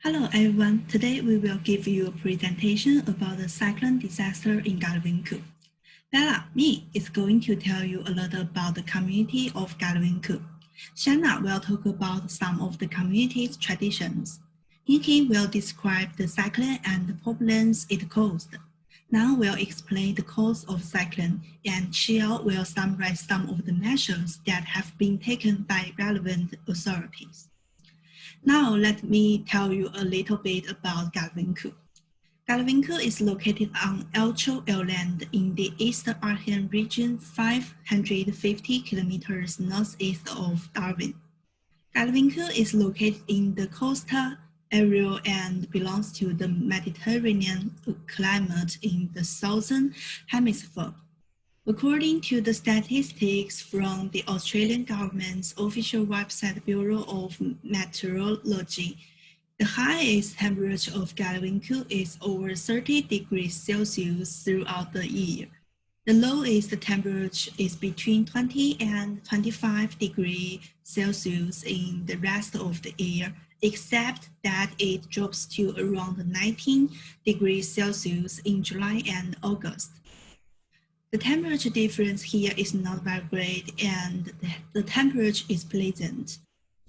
Hello everyone, today we will give you a presentation about the cyclone disaster in Galiwin. Bella, me, is going to tell you a lot about the community of Galiwin. Sheena will talk about some of the community's traditions. Nikky will describe the cyclone and the problems it caused. Now we'll explain the cause of cyclone, and Sheena will summarize some of the measures that have been taken by relevant authorities. Now let me tell you a little bit about Galiwin. Galiwin is located on Elcho Land in the East Archean region 550 kilometers northeast of Darwin. Galiwin is located in the coastal area and belongs to the Mediterranean climate in the southern hemisphere. According to the statistics from the Australian government's official website Bureau of Meteorology, the highest temperature of Galiwin is over 30 degrees Celsius throughout the year. The lowest temperature is between 20 and 25 degrees Celsius in the rest of the year, except that it drops to around 19 degrees Celsius in July and August. The temperature difference here is not very great and the temperature is pleasant.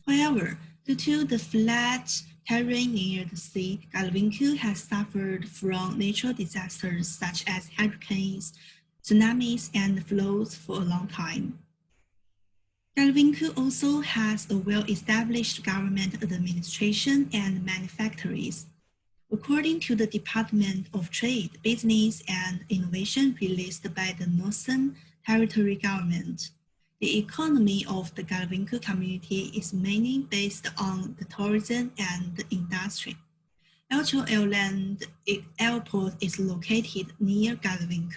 However, due to the flat terrain near the sea, Galiwin has suffered from natural disasters such as hurricanes, tsunamis, and floods for a long time. Galiwin also has a well-established government administration and manufactories. According to the Department of Trade, Business and Innovation released by the Northern Territory government, the economy of the Galiwin community is mainly based on the tourism and the industry. Elcho Land Airport is located near Galiwin.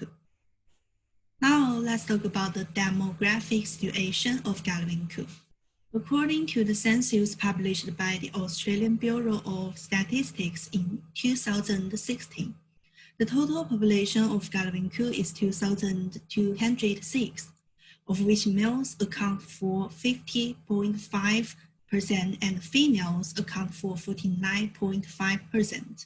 Now let's talk about the demographic situation of Galiwin. According to the census published by the Australian Bureau of Statistics in 2016, the total population of Galiwin is 2,206, of which males account for 50.5% and females account for 49.5%.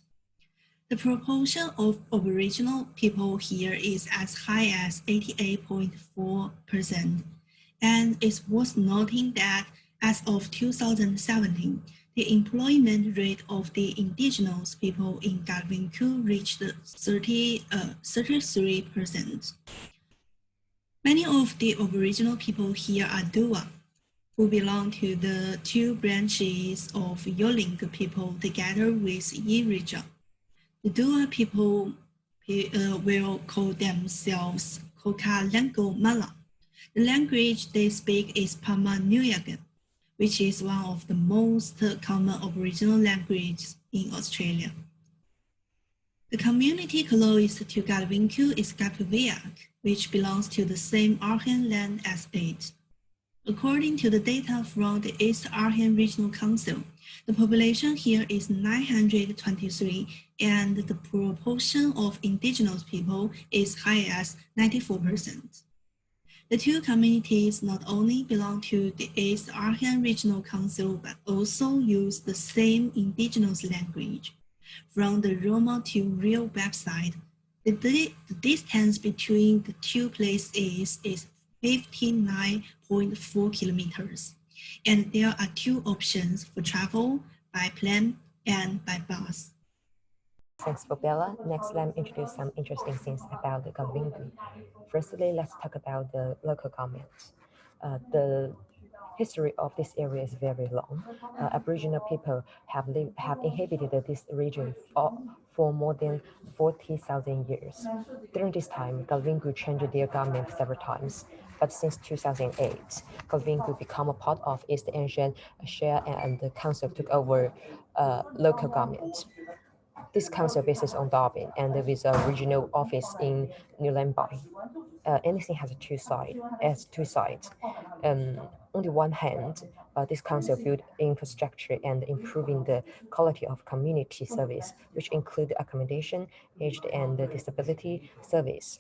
The proportion of Aboriginal people here is as high as 88.4%. And it's worth noting that as of 2017, the employment rate of the indigenous people in Galiwin reached 33%. Many of the Aboriginal people here are Dua, who belong to the two branches of Yoling people together with Yirija. The Dua people will call themselves Kokalengo Mala. The language they speak is Pama-Nuyagan, which is one of the most common Aboriginal languages in Australia. The community closest to Galiwin is Kapuviak, which belongs to the same Archean land as it. According to the data from the East Archean Regional Council, the population here is 923 and the proportion of indigenous people is high as 94%. The two communities not only belong to the East Archean Regional Council, but also use the same indigenous language. From the Roma to Real website, the distance between the two places is 59.4 kilometers, and there are two options for travel, by plane and by bus. Thanks for Bella. Next, let me introduce some interesting things about the Galiwin. Firstly, let's talk about the local government. The history of this area is very long. Aboriginal people have inhabited this region for more than 40,000 years. During this time, Galiwin changed their government several times. But since 2008, Galiwin became a part of East Asian Share and the council took over local government. This council bases on Darwin and with a regional office in Newlanby. Anything has two sides. On the one hand, this council built infrastructure and improving the quality of community service, which include accommodation, aged and disability service,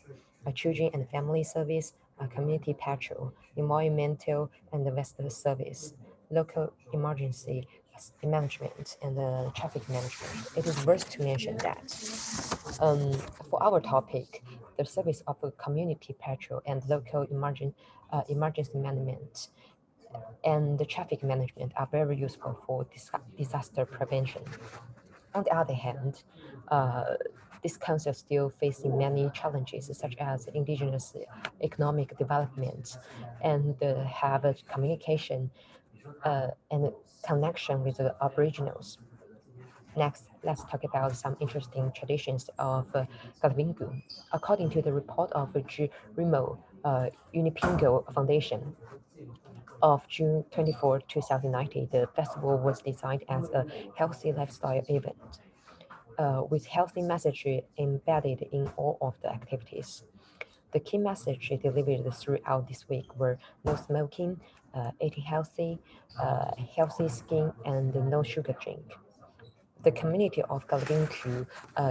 children and family service, community patrol, environmental and vested service, local emergency management and traffic management. It is worth to mention that for our topic, the service of community patrol and local emergency management and the traffic management are very useful for disaster prevention. On the other hand, this council still facing many challenges such as indigenous economic development and have a communication and connection with the aboriginals. Next, let's talk about some interesting traditions of Galiwin. According to the report of G. Rimo Unipingo Foundation of June 24, 2019, the festival was designed as a healthy lifestyle event with healthy message embedded in all of the activities. The key message delivered throughout this week were no smoking, eating healthy, healthy skin, and no sugar drink. The community of Galiwin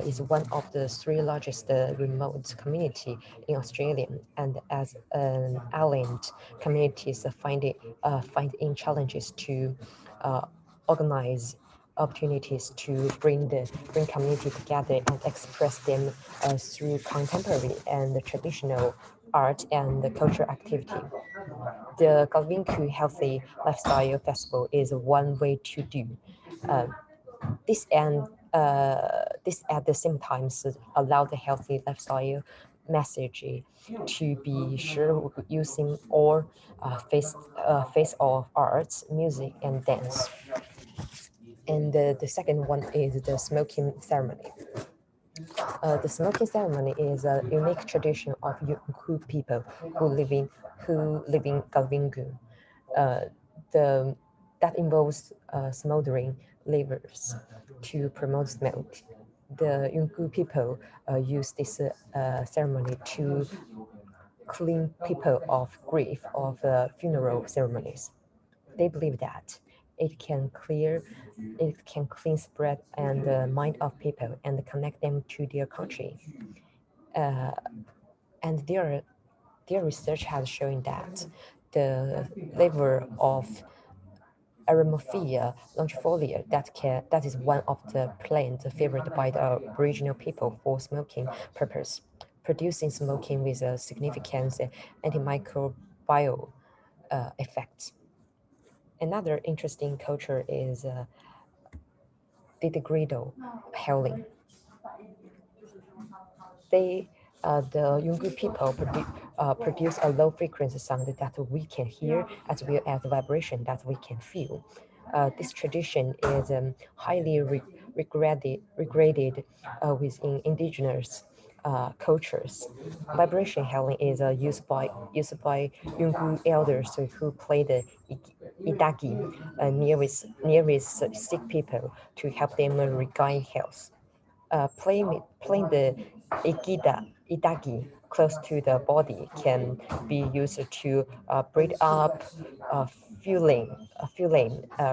is one of the three largest remote community in Australia, and as an island, communities find in challenges to organize opportunities to bring community together and express them through contemporary and traditional art and cultural activity. The Galiwin Healthy Lifestyle Festival is one way to do this, and this at the same time allow the healthy lifestyle message to be shared using all face of arts, music, and dance. And the second one is the smoking ceremony. The smoking ceremony is a unique tradition of Yungu people who live in Galiwin. That involves smoldering livers to promote smoke. The Yungu people use this ceremony to clean people of grief of funeral ceremonies. They believe that it can clean spread and the mind of people and connect them to their country. And their research has shown that the liver of Aromophila longifolia that is one of the plants favored by the Aboriginal people for smoking purpose, producing smoking with a significant antimicrobial effects. Another interesting culture is the degredo howling. The Yungu people produce a low frequency sound that we can hear as well as vibration that we can feel. This tradition is highly regarded within indigenous cultures. Vibration howling is used by Yungu elders who play the idagi nearest sick people to help them regain health. Playing the idagi close to the body can be used to breathe up,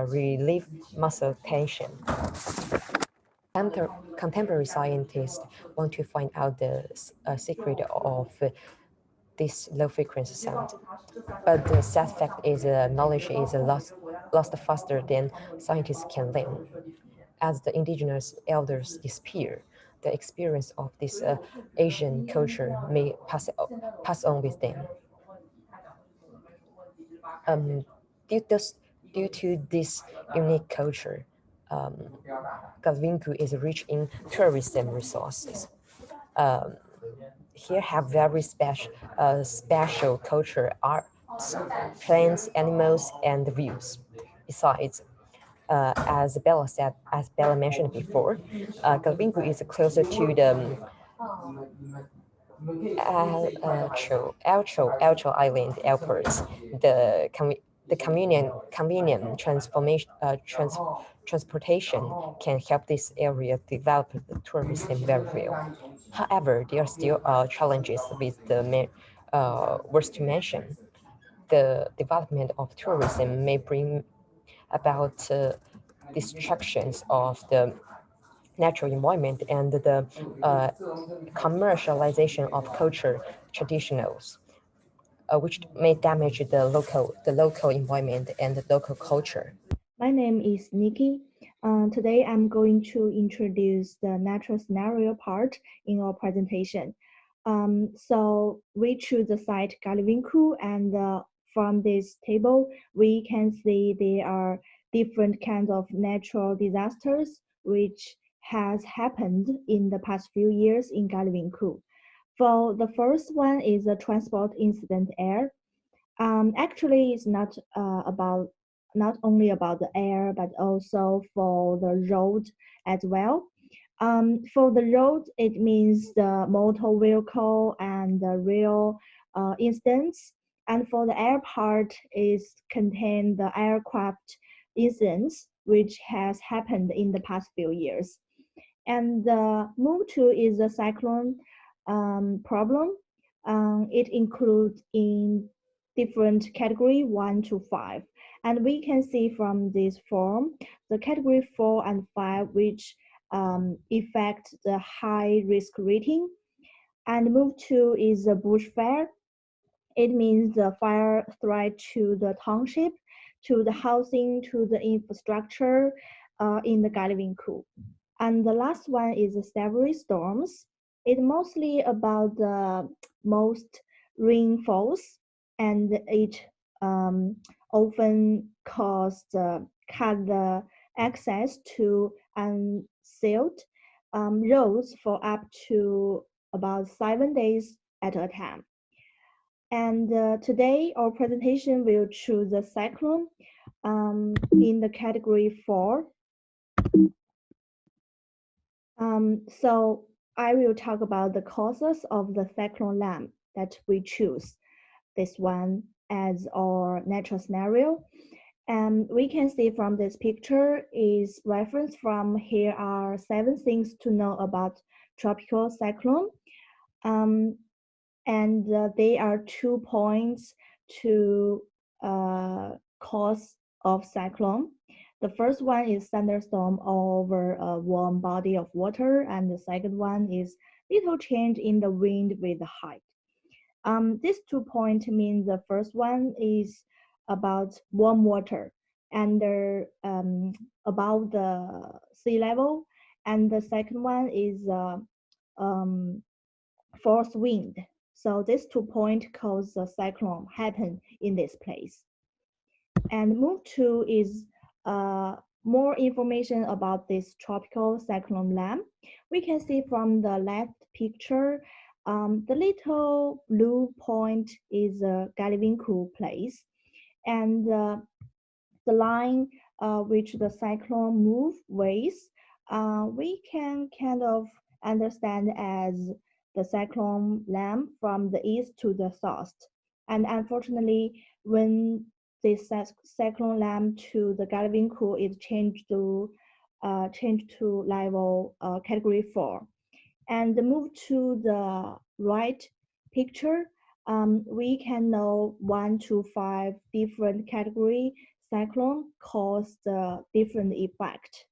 relieve muscle tension. Contemporary scientists want to find out the secret of this low frequency sound. But the sad fact is knowledge is lost faster than scientists can learn. As the indigenous elders disappear, the experience of this Asian culture may pass on with them. Due to this unique culture, Galiwin is rich in tourism resources. Here have very special culture, arts, plants, animals, and views. Besides, as Bella mentioned before, Galiwin is closer to the Elcho Island airport. The convenient transportation can help this area develop the tourism very well. However, there are still challenges with the worth to mention. The development of tourism may bring about destructions of the natural environment and the commercialization of culture traditionals, which may damage the local environment and the local culture. My name is Nikki. Today I'm going to introduce the natural scenario part in our presentation. So we choose the site Galiwin, and from this table, we can see there are different kinds of natural disasters which has happened in the past few years in Galiwin. For the first one is a transport incident air. Actually, it's not only about the air, but also for the road as well. For the road, it means the motor vehicle and the rail incidents. And for the air part, is contain the aircraft incidents, which has happened in the past few years. And move to is the cyclone problem. It includes in different category 1 to 5. And we can see from this form, the category 4 and 5, which affect the high risk rating. And move to is the bushfire. It means the fire threat to the township, to the housing, to the infrastructure in the Galiwin. And the last one is the severe storms. It's mostly about the most rainfalls, and it often cut the access to unsealed roads for up to about 7 days at a time. And today our presentation will choose the cyclone in the category 4. So I will talk about the causes of the cyclone lamp that we choose this one as our natural scenario. And we can see from this picture is reference from here are 7 things to know about tropical cyclone. And there are 2 points to cause of cyclone. The first one is thunderstorm over a warm body of water, and the second one is little change in the wind with the height. These 2 points mean the first one is about warm water and above the sea level, and the second one is force wind. So these 2 points cause the cyclone happen in this place. And move to is more information about this tropical cyclone lamp. We can see from the left picture, the little blue point is Galiwin place, and the line which the cyclone move ways, we can kind of understand as the cyclone lamp from the east to the south. And unfortunately, when this cyclone lamp to the Galiwin is changed to level category 4. And move to the right picture, we can know 1 to 5 different category cyclone cause the different effect.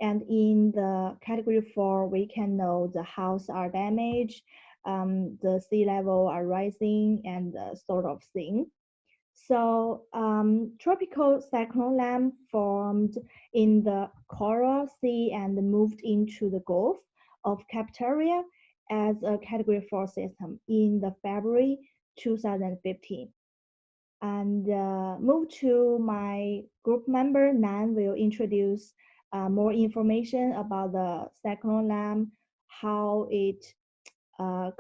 And in the category 4, we can know the house are damaged, the sea level are rising, and sort of thing. So tropical cyclone lamp formed in the Coral Sea and moved into the Gulf of Cappadocia as a Category 4 system in the February 2015. And move to my group member, Nan will introduce more information about the cyclone lamp, how it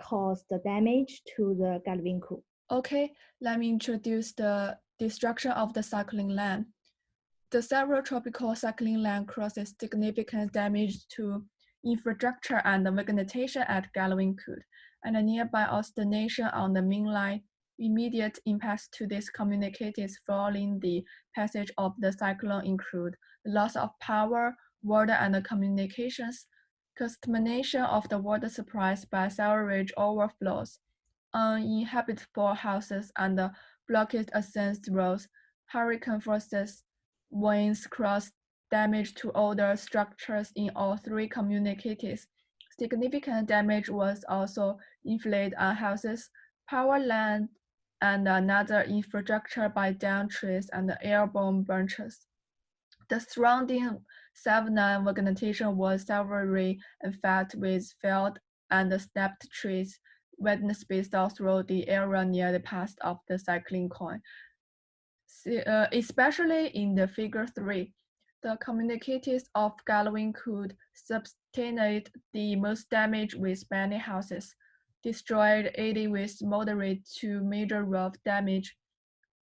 caused the damage to the Galiwin. Okay, let me introduce the destruction of the cyclone lamp. The several tropical cyclone lamp causes significant damage to infrastructure and vegetation at Galiwin and a nearby destination on the mainline. Immediate impacts to these communities following the passage of the cyclone include the loss of power, water, and communications, contamination of the water supplies by sewerage overflows, uninhabitable houses, and blocked access roads, hurricane forces, winds caused damage to older structures in all 3 communities. Significant damage was also inflicted on houses, power lines, and another infrastructure by downed trees and airborne branches. The surrounding savanna vegetation was severely infected with felled and snapped trees, widely spaced out through the area near the path of the cycling coin. Especially in the figure 3, the communities of Galiwin could substantiate the most damage with many houses, destroyed 80 with moderate to major roof damage.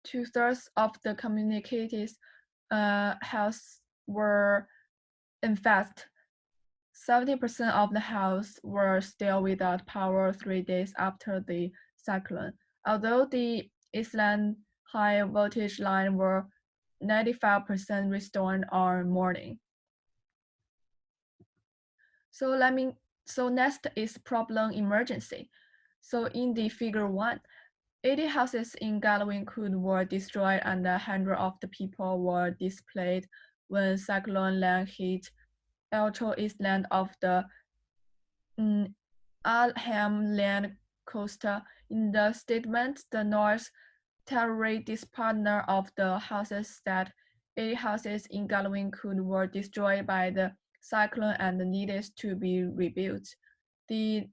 2/3 of the communities' houses were infested. 70% of the houses were still without power 3 days after the cyclone, although the Island high voltage line were 95% restored on morning. So next is problem emergency. So in the figure 1, 80 houses in Galiwin were destroyed and hundreds of the people were displaced when cyclone land hit ultra eastland of the Alham land coast. In the statement, the North Territory partner of the houses said 80 houses in Galiwin were destroyed by the cyclone and needed to be rebuilt. The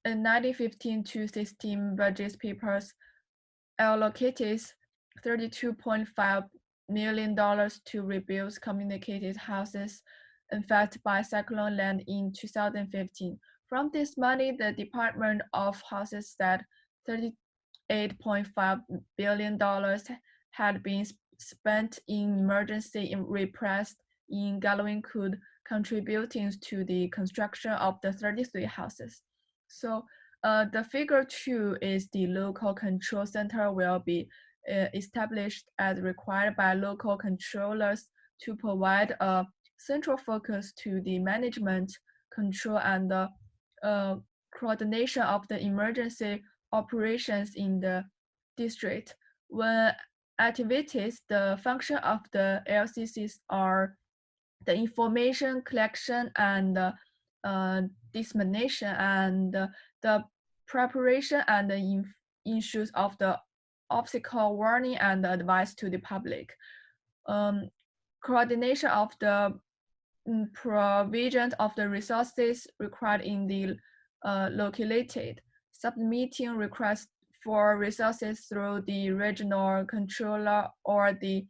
1915-16 budget papers allocated $32.5 million to rebuild communicated houses infected by cyclone land in 2015. From this money, the Department of Houses said $38.5 billion had been spent in emergency repairs in Galiwin, contributing to the construction of the 33 houses. So the figure 2 is the local control center will be established as required by local controllers to provide a central focus to the management, control, and coordination of the emergency operations in the district. When activities, the function of the LCCs are the information collection and dissemination and the preparation and the issues of the obstacle warning and advice to the public. Coordination of the provision of the resources required in the locality, submitting requests for resources through the regional controller or the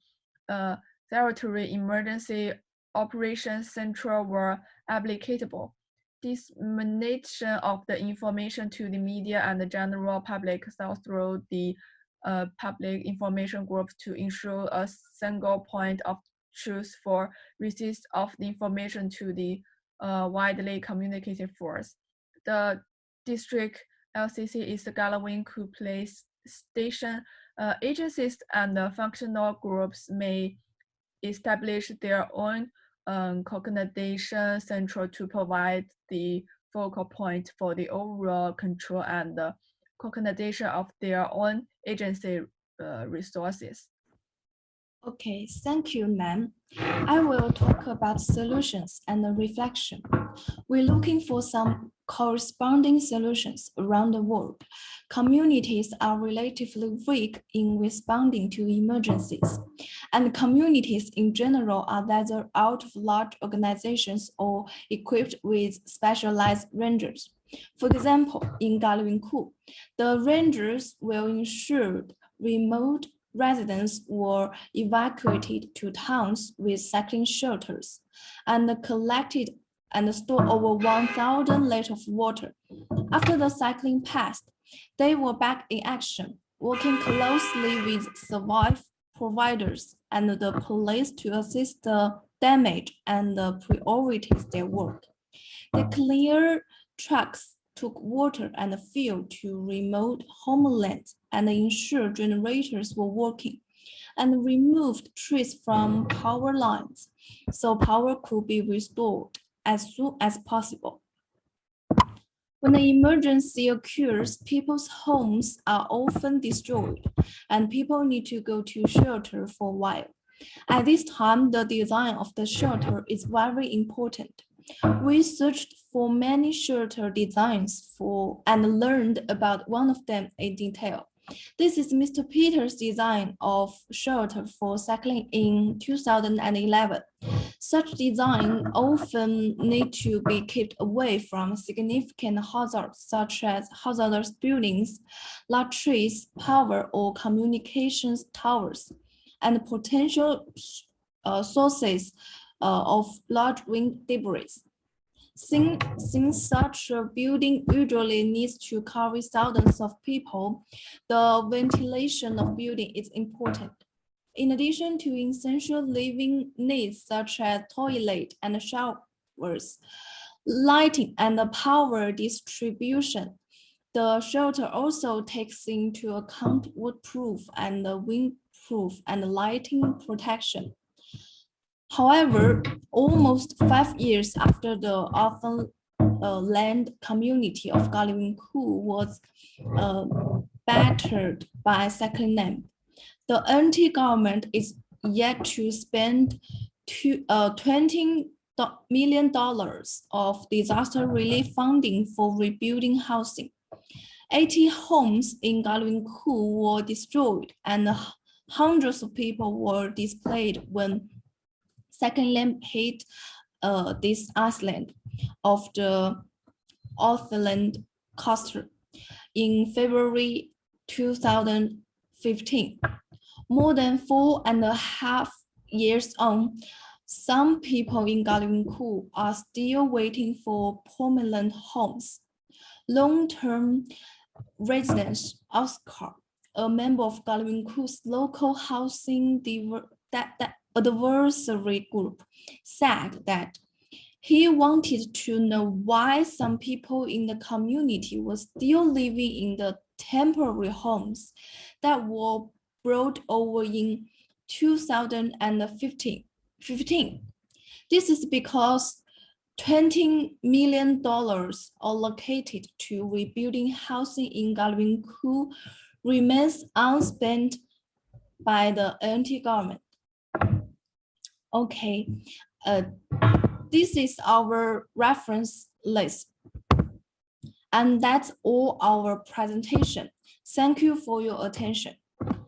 territory emergency operations central were applicable. Dissemination of the information to the media and the general public through the public information groups to ensure a single point of truth for receipt of the information to the widely communicated force. The district LCC is the Galiwin place station. Agencies and functional groups may establish their own coordination central to provide the focal point for the overall control and coordination of their own agency resources. Okay, thank you, ma'am. I will talk about solutions and the reflection. We're looking for some corresponding solutions around the world. Communities are relatively weak in responding to emergencies, and communities in general are either out of large organizations or equipped with specialized rangers. For example, in Galiwin, the rangers will ensure remote residents were evacuated to towns with cycling shelters and collected and stored over 1,000 liters of water. After the cycling passed, they were back in action, working closely with service providers and the police to assist the damaged and prioritize their work. They cleared trucks, took water and fuel to remote homelands and ensured generators were working, and removed trees from power lines so power could be restored as soon as possible. When an emergency occurs, people's homes are often destroyed and people need to go to shelter for a while. At this time, the design of the shelter is very important. We searched for many shelter designs and learned about one of them in detail. This is Mr. Peter's design of shelter for cycling in 2011. Such design often need to be kept away from significant hazards such as hazardous buildings, large trees, power or communications towers, and potential sources of large wind debris. Since such a building usually needs to carry thousands of people, the ventilation of building is important. In addition to essential living needs such as toilet and showers, lighting and power distribution, the shelter also takes into account waterproof and windproof and lighting protection. However, almost 5 years after the orphan land community of Galiwin was battered by cycling land, the NT government is yet to spend $20 million of disaster relief funding for rebuilding housing. 80 homes in Galiwin were destroyed and hundreds of people were displaced when second land hit this island of the Auckland coast in February 2015. More than 4.5 years on, some people in Galiwin are still waiting for permanent homes. Long-term residents Oscar, a member of Galiwin's local housing advisory group, said that he wanted to know why some people in the community were still living in the temporary homes that were brought over in 2015. This is because $20 million allocated to rebuilding housing in Galiwin remains unspent by the NT government. Okay, this is our reference list. And that's all our presentation. Thank you for your attention.